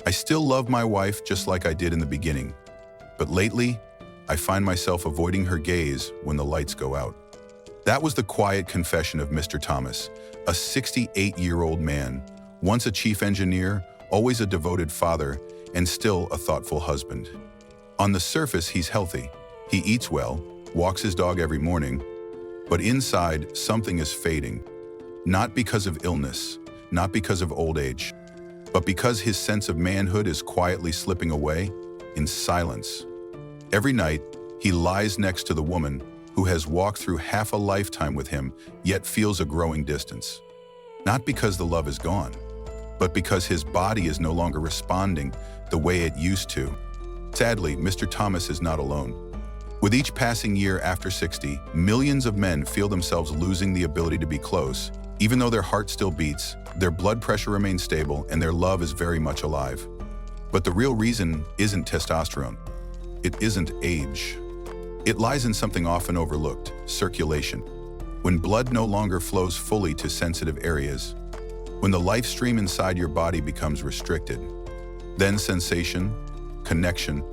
I still love my wife just like I did in the beginning, but lately, I find myself avoiding her gaze when the lights go out. That was the quiet confession of Mr. Thomas, a 68-year-old man, once a chief engineer, always a devoted father, and still a thoughtful husband. On the surface, he's healthy. He eats well, walks his dog every morning, but inside, something is fading. Not because of illness, not because of old age, but because his sense of manhood is quietly slipping away in silence. Every night, he lies next to the woman who has walked through half a lifetime with him, yet feels a growing distance. Not because the love is gone, but because his body is no longer responding the way it used to. Sadly, Mr. Thomas is not alone. With each passing year after 60, millions of men feel themselves losing the ability to be close. Even though their heart still beats, their blood pressure remains stable, and their love is very much alive. But the real reason isn't testosterone. It isn't age. It lies in something often overlooked: circulation. When blood no longer flows fully to sensitive areas, when the life stream inside your body becomes restricted, then sensation, connection,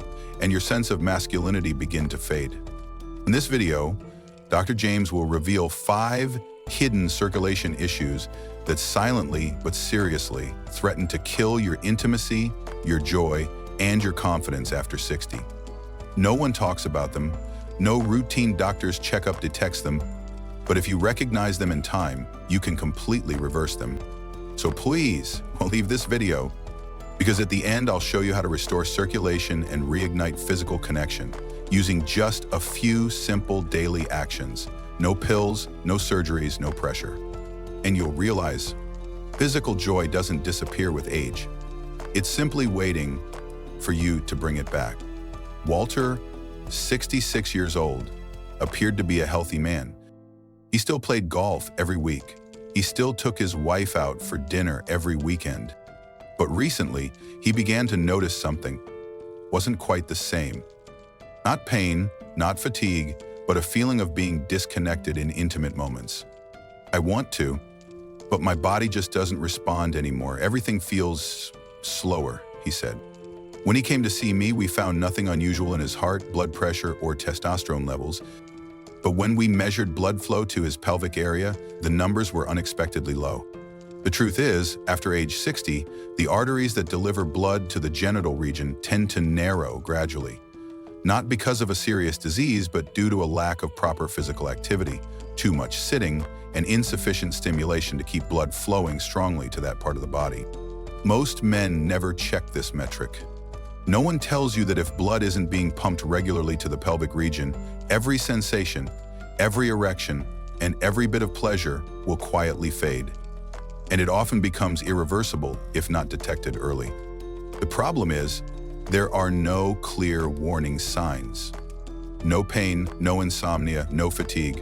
and your sense of masculinity begin to fade. In this video, Dr. James will reveal 5 hidden circulation issues that silently but seriously threaten to kill your intimacy, your joy, and your confidence after 60. No one talks about them, no routine doctor's checkup detects them, but if you recognize them in time, you can completely reverse them. So please, leave this video, because at the end I'll show you how to restore circulation and reignite physical connection using just a few simple daily actions. No pills, no surgeries, no pressure. And you'll realize physical joy doesn't disappear with age. It's simply waiting for you to bring it back. Walter, 66 years old, appeared to be a healthy man. He still played golf every week. He still took his wife out for dinner every weekend. But recently, he began to notice something wasn't quite the same. Not pain, not fatigue, but a feeling of being disconnected in intimate moments. I want to, but my body just doesn't respond anymore. Everything feels slower, he said. When he came to see me, we found nothing unusual in his heart, blood pressure, or testosterone levels. But when we measured blood flow to his pelvic area, the numbers were unexpectedly low. The truth is, after age 60, the arteries that deliver blood to the genital region tend to narrow gradually. Not because of a serious disease, but due to a lack of proper physical activity, too much sitting, and insufficient stimulation to keep blood flowing strongly to that part of the body. Most men never check this metric. No one tells you that if blood isn't being pumped regularly to the pelvic region, every sensation, every erection, and every bit of pleasure will quietly fade. And it often becomes irreversible if not detected early. The problem is, there are no clear warning signs. No pain, no insomnia, no fatigue,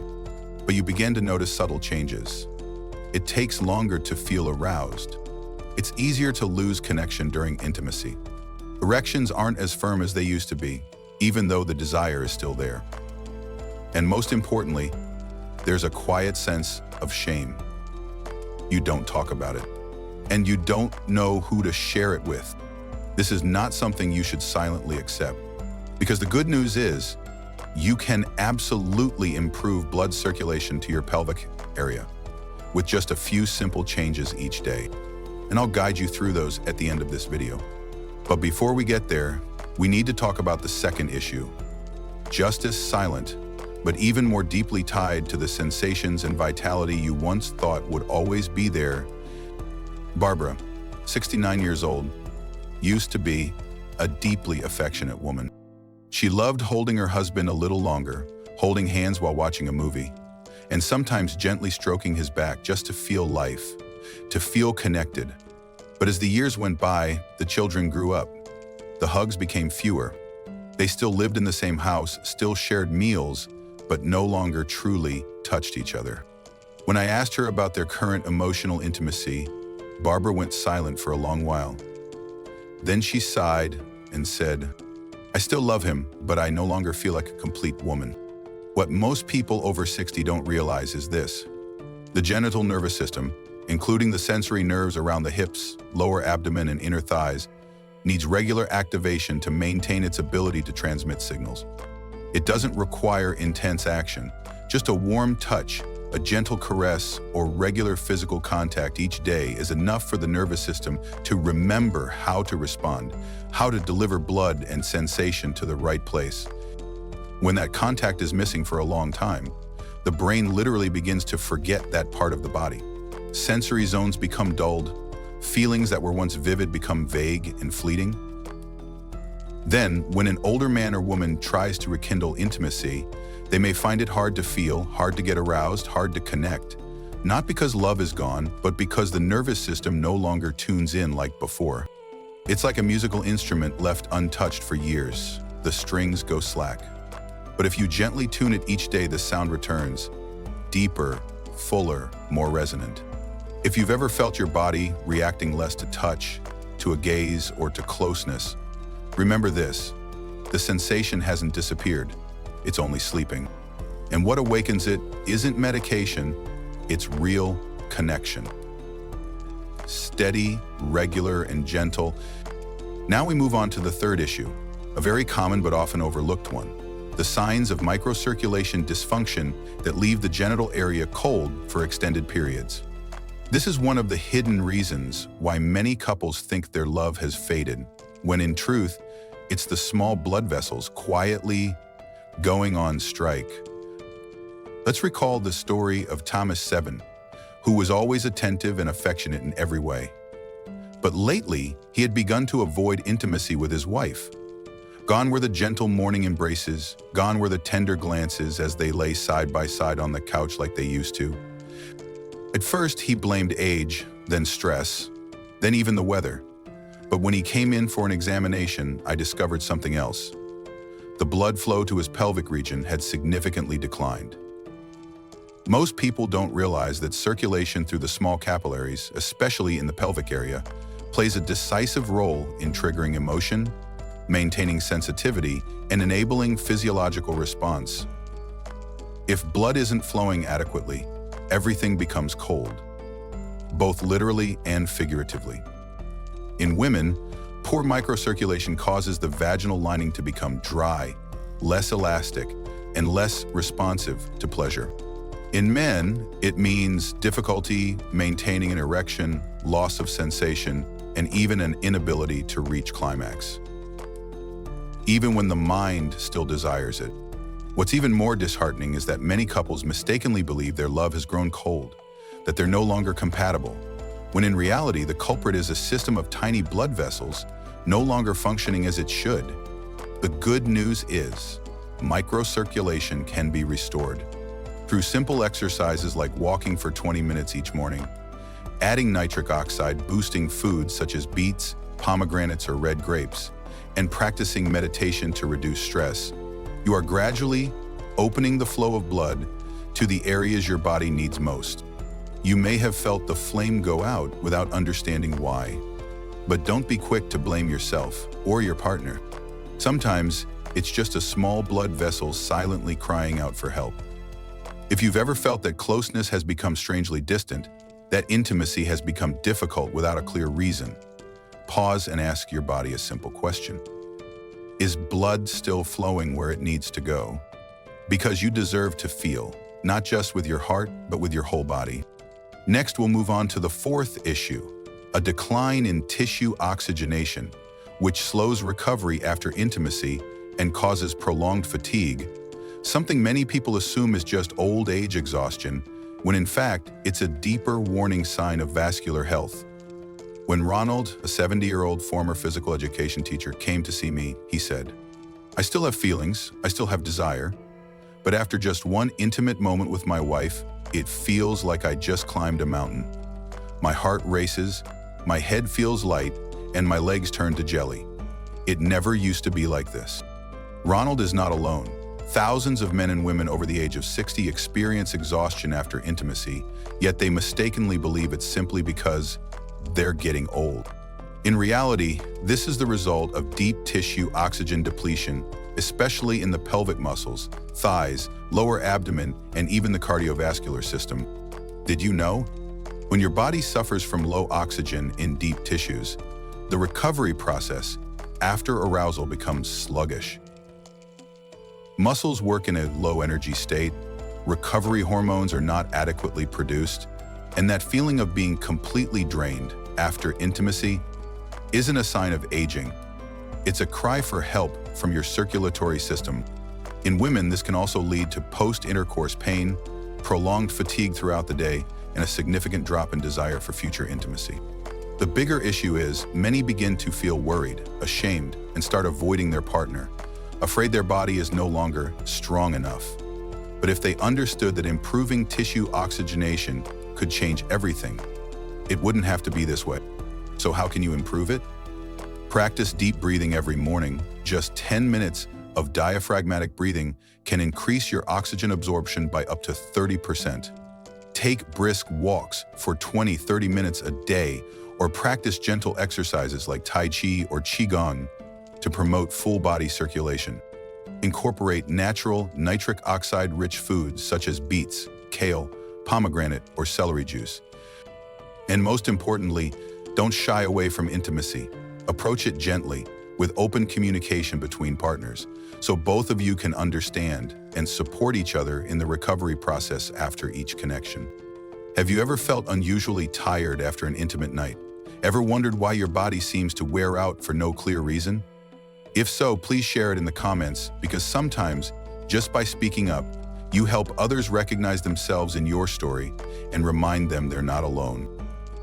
but you begin to notice subtle changes. It takes longer to feel aroused. It's easier to lose connection during intimacy. Erections aren't as firm as they used to be, even though the desire is still there. And most importantly, there's a quiet sense of shame. You don't talk about it, and you don't know who to share it with. This is not something you should silently accept, because the good news is you can absolutely improve blood circulation to your pelvic area with just a few simple changes each day. And I'll guide you through those at the end of this video. But before we get there, we need to talk about the second issue, just as silent, but even more deeply tied to the sensations and vitality you once thought would always be there. Barbara, 69 years old, used to be a deeply affectionate woman. She loved holding her husband a little longer, holding hands while watching a movie, and sometimes gently stroking his back just to feel life, to feel connected. But as the years went by, the children grew up. The hugs became fewer. They still lived in the same house, still shared meals, but no longer truly touched each other. When I asked her about their current emotional intimacy, Barbara went silent for a long while. Then she sighed and said, "I still love him, but I no longer feel like a complete woman." What most people over 60 don't realize is this: the genital nervous system, including the sensory nerves around the hips, lower abdomen, and inner thighs, needs regular activation to maintain its ability to transmit signals. It doesn't require intense action, just a warm touch, a gentle caress, or regular physical contact each day is enough for the nervous system to remember how to respond, how to deliver blood and sensation to the right place. When that contact is missing for a long time, the brain literally begins to forget that part of the body. Sensory zones become dulled, feelings that were once vivid become vague and fleeting. Then, when an older man or woman tries to rekindle intimacy, they may find it hard to feel, hard to get aroused, hard to connect. Not because love is gone, but because the nervous system no longer tunes in like before. It's like a musical instrument left untouched for years. The strings go slack. But if you gently tune it each day, the sound returns, deeper, fuller, more resonant. If you've ever felt your body reacting less to touch, to a gaze, or to closeness, remember this: the sensation hasn't disappeared, it's only sleeping. And what awakens it isn't medication, it's real connection. Steady, regular, and gentle. Now we move on to the third issue, a very common but often overlooked one: the signs of microcirculation dysfunction that leave the genital area cold for extended periods. This is one of the hidden reasons why many couples think their love has faded, when in truth, it's the small blood vessels quietly going on strike. Let's recall the story of Thomas 7, who was always attentive and affectionate in every way. But lately, he had begun to avoid intimacy with his wife. Gone were the gentle morning embraces, gone were the tender glances as they lay side by side on the couch like they used to. At first, he blamed age, then stress, then even the weather. But when he came in for an examination, I discovered something else. The blood flow to his pelvic region had significantly declined. Most people don't realize that circulation through the small capillaries, especially in the pelvic area, plays a decisive role in triggering emotion, maintaining sensitivity, and enabling physiological response. If blood isn't flowing adequately, everything becomes cold, both literally and figuratively. In women, poor microcirculation causes the vaginal lining to become dry, less elastic, and less responsive to pleasure. In men, it means difficulty maintaining an erection, loss of sensation, and even an inability to reach climax, even when the mind still desires it. What's even more disheartening is that many couples mistakenly believe their love has grown cold, that they're no longer compatible, when in reality the culprit is a system of tiny blood vessels no longer functioning as it should. The good news is, microcirculation can be restored through simple exercises like walking for 20 minutes each morning, adding nitric oxide boosting foods such as beets, pomegranates, or red grapes, and practicing meditation to reduce stress. You are gradually opening the flow of blood to the areas your body needs most. You may have felt the flame go out without understanding why. But don't be quick to blame yourself or your partner. Sometimes it's just a small blood vessel silently crying out for help. If you've ever felt that closeness has become strangely distant, that intimacy has become difficult without a clear reason, pause and ask your body a simple question. Is blood still flowing where it needs to go? Because you deserve to feel, not just with your heart, but with your whole body. Next, we'll move on to the fourth issue, a decline in tissue oxygenation, which slows recovery after intimacy and causes prolonged fatigue, something many people assume is just old age exhaustion, when in fact, it's a deeper warning sign of vascular health. When Ronald, a 70-year-old former physical education teacher, came to see me, he said, "I still have feelings, I still have desire, but after just one intimate moment with my wife, it feels like I just climbed a mountain. My heart races, my head feels light, and my legs turn to jelly. It never used to be like this." Ronald is not alone. Thousands of men and women over the age of 60 experience exhaustion after intimacy, yet they mistakenly believe it's simply because they're getting old. In reality, this is the result of deep tissue oxygen depletion, especially in the pelvic muscles, thighs, lower abdomen, and even the cardiovascular system. Did you know? When your body suffers from low oxygen in deep tissues, the recovery process After arousal becomes sluggish. Muscles work in a low-energy state, recovery hormones are not adequately produced, and that feeling of being completely drained after intimacy isn't a sign of aging. It's a cry for help from your circulatory system. In women, this can also lead to post-intercourse pain, prolonged fatigue throughout the day, and a significant drop in desire for future intimacy. The bigger issue is many begin to feel worried, ashamed, and start avoiding their partner, afraid their body is no longer strong enough. But if they understood that improving tissue oxygenation could change everything, it wouldn't have to be this way. So how can you improve it? Practice deep breathing every morning. Just 10 minutes of diaphragmatic breathing can increase your oxygen absorption by up to 30%. Take brisk walks for 20-30 minutes a day, or practice gentle exercises like Tai Chi or Qigong to promote full body circulation. Incorporate natural nitric oxide-rich foods such as beets, kale, pomegranate, or celery juice. And most importantly, don't shy away from intimacy. Approach it gently, with open communication between partners, so both of you can understand and support each other in the recovery process after each connection. Have you ever felt unusually tired after an intimate night? Ever wondered why your body seems to wear out for no clear reason? If so, please share it in the comments, because sometimes, just by speaking up, you help others recognize themselves in your story and remind them they're not alone.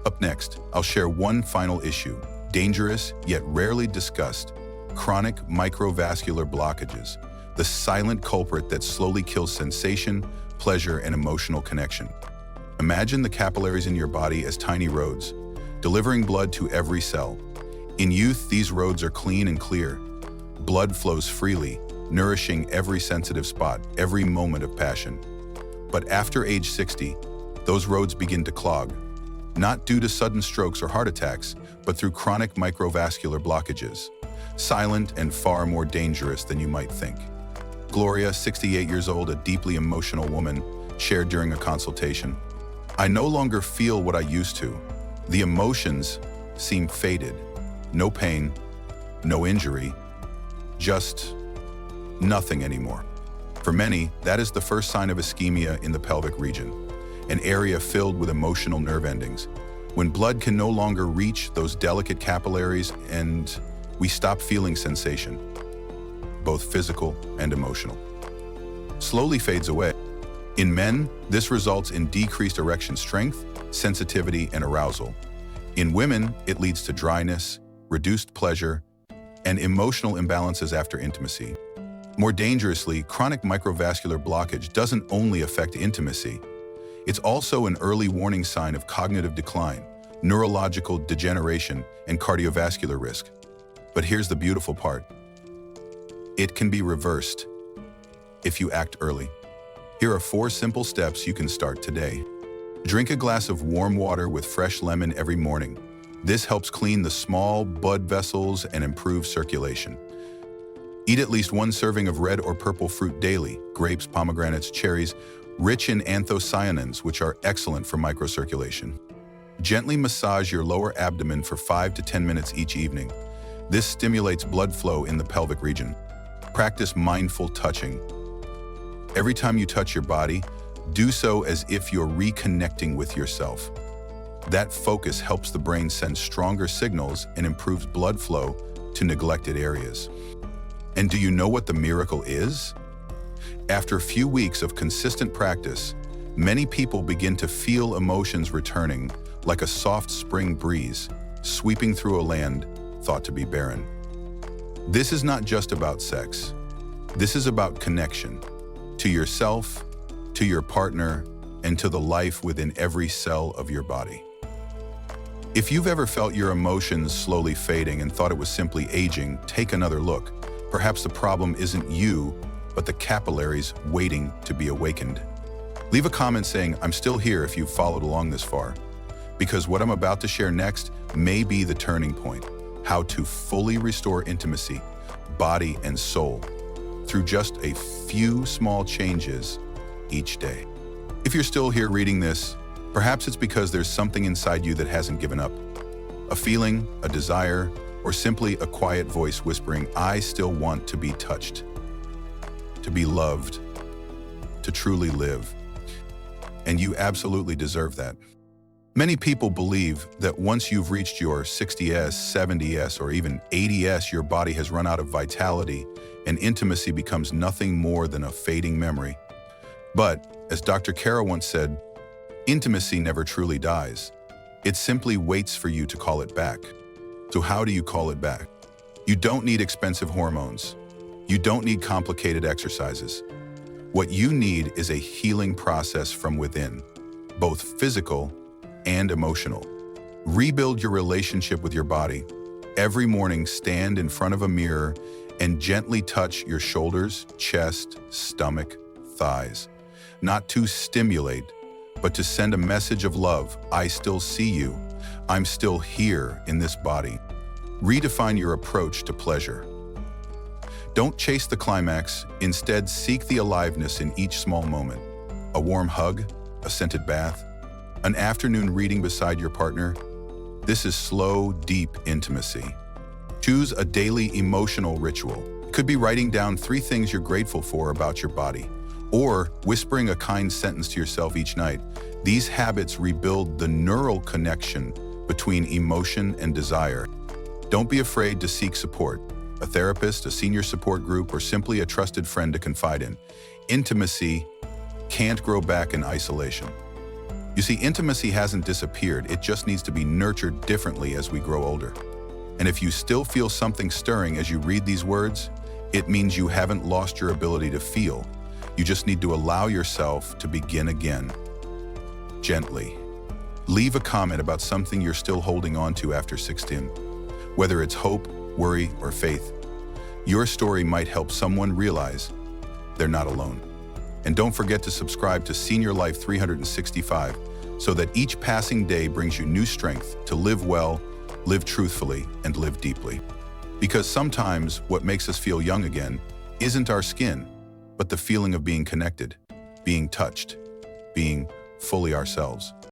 Up next, I'll share one final issue: dangerous yet rarely discussed, chronic microvascular blockages, the silent culprit that slowly kills sensation, pleasure, and emotional connection. Imagine the capillaries in your body as tiny roads, delivering blood to every cell. In youth, these roads are clean and clear. Blood flows freely, nourishing every sensitive spot, every moment of passion. But after age 60, those roads begin to clog, not due to sudden strokes or heart attacks, but through chronic microvascular blockages, silent and far more dangerous than you might think. Gloria, 68 years old, a deeply emotional woman, shared during a consultation, "I no longer feel what I used to. The emotions seem faded. No pain, no injury, just nothing anymore." For many, that is the first sign of ischemia in the pelvic region, an area filled with emotional nerve endings. When blood can no longer reach those delicate capillaries and we stop feeling sensation, both physical and emotional, slowly fades away. In men, this results in decreased erection strength, sensitivity, and arousal. In women, it leads to dryness, reduced pleasure, and emotional imbalances after intimacy. More dangerously, chronic microvascular blockage doesn't only affect intimacy. It's also an early warning sign of cognitive decline, neurological degeneration, and cardiovascular risk. But here's the beautiful part: it can be reversed if you act early. Here are 4 simple steps you can start today. Drink a glass of warm water with fresh lemon every morning. This helps clean the small blood vessels and improve circulation. Eat at least 1 serving of red or purple fruit daily: grapes, pomegranates, cherries, rich in anthocyanins, which are excellent for microcirculation. Gently massage your lower abdomen for 5 to 10 minutes each evening. This stimulates blood flow in the pelvic region. Practice mindful touching. Every time you touch your body, do so as if you're reconnecting with yourself. That focus helps the brain send stronger signals and improves blood flow to neglected areas. And do you know what the miracle is? After a few weeks of consistent practice, many people begin to feel emotions returning like a soft spring breeze sweeping through a land thought to be barren. This is not just about sex. This is about connection to yourself, to your partner, and to the life within every cell of your body. If you've ever felt your emotions slowly fading and thought it was simply aging, take another look. Perhaps the problem isn't you, but the capillaries waiting to be awakened. Leave a comment saying, "I'm still here," if you've followed along this far, because what I'm about to share next may be the turning point: how to fully restore intimacy, body and soul, through just a few small changes each day. If you're still here reading this, perhaps it's because there's something inside you that hasn't given up. A feeling, a desire, or simply a quiet voice whispering, "I still want to be touched, to be loved, to truly live." And you absolutely deserve that. Many people believe that once you've reached your 60s, 70s, or even 80s, your body has run out of vitality and intimacy becomes nothing more than a fading memory. But, as Dr. Kara once said, intimacy never truly dies. It simply waits for you to call it back. So how do you call it back? You don't need expensive hormones. You don't need complicated exercises. What you need is a healing process from within, both physical and emotional. Rebuild your relationship with your body. Every morning, stand in front of a mirror and gently touch your shoulders, chest, stomach, thighs. Not to stimulate, but to send a message of love. I still see you. I'm still here in this body. Redefine your approach to pleasure. Don't chase the climax. Instead, seek the aliveness in each small moment. A warm hug, a scented bath, an afternoon reading beside your partner. This is slow, deep intimacy. Choose a daily emotional ritual. It could be writing down 3 things you're grateful for about your body, or whispering a kind sentence to yourself each night. These habits rebuild the neural connection between emotion and desire. Don't be afraid to seek support. A therapist, a senior support group, or simply a trusted friend to confide in. Intimacy can't grow back in isolation. You see, intimacy hasn't disappeared, it just needs to be nurtured differently as we grow older. And if you still feel something stirring as you read these words, it means you haven't lost your ability to feel. You just need to allow yourself to begin again. Gently. Leave a comment about something you're still holding on to after 16. Whether it's hope, worry, or faith, your story might help someone realize they're not alone. And don't forget to subscribe to Senior Life 365 so that each passing day brings you new strength to live well, live truthfully, and live deeply. Because sometimes what makes us feel young again isn't our skin, but the feeling of being connected, being touched, being fully ourselves.